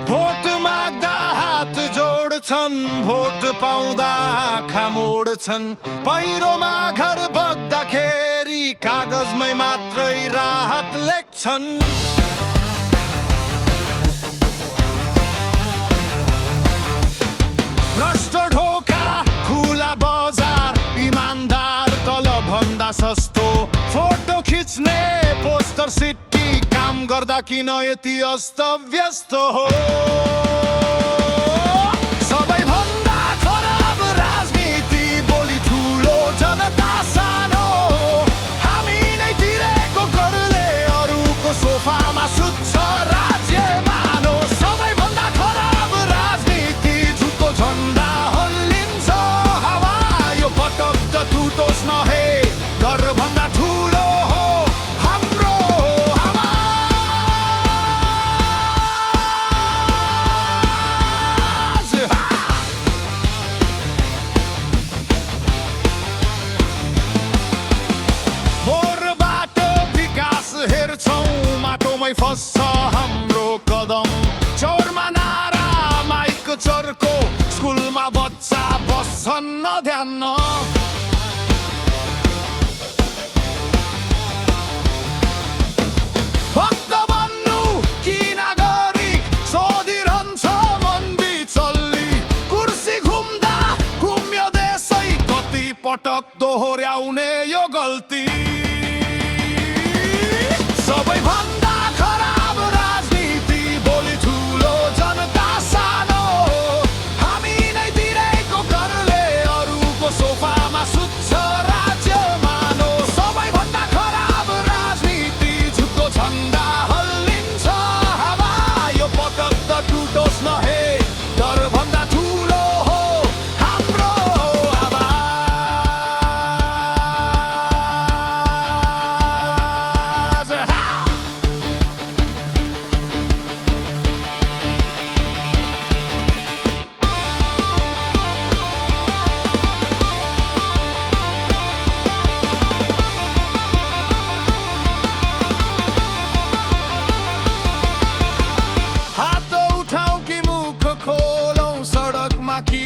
Vote माग्दा हात जोड्छन्, vote पाउँदा आँखा मोड्छन्। पहिरोमा घर बग्दाखेरि कागजमै मात्रै राहत लेख्छन्। भ्रष्ट ढोका खुला बजार, इमान्दार तलभन्दा सस्तो। फोटो खिच्ने पोस्टर सिटी, काम गर्दा किन यति अस्त व्यस्त हो? सबैभन्दा खराब राजनीति, बोली ठुलो जनता सानो। हामी नै तिरेको करले अरूको सोफामा सुत्छ राज्य मानो। सबैभन्दा खराब राजनीति, झुटको झन्डा हल्लिन्छ हावा। यो पटक त टुटोस् न हे, घरभन्दा ठुलो हो हाम्रो माटोमै फस्छ हाम्रो कदम। चौरमा नारा, माइक चर्को, स्कुलमा बच्चा बस्छन् नध्यान। भक्त बन्नु कि नागरिक, सोधिरहन्छ मन बिचल्ली। कुर्सी घुम्दा घुम्यो देशै, कति पटक दोहोर्याउने यो गल्ती। सबैभन्दा खराब राजनीति, बोली ठुलो जनता सानो। हामी नै तिरेको करले अरूको सोफामा सुत्छ राज्य मानो। सबैभन्दा खराब राजनीति, झुटको झन्डा हल्लिन्छ हावा। यो पटक त टुटोस् न हे, डरभन्दा ठुलो हो हाम्रो हात उठाऊ कि मुख खोलौं, सडकमा कि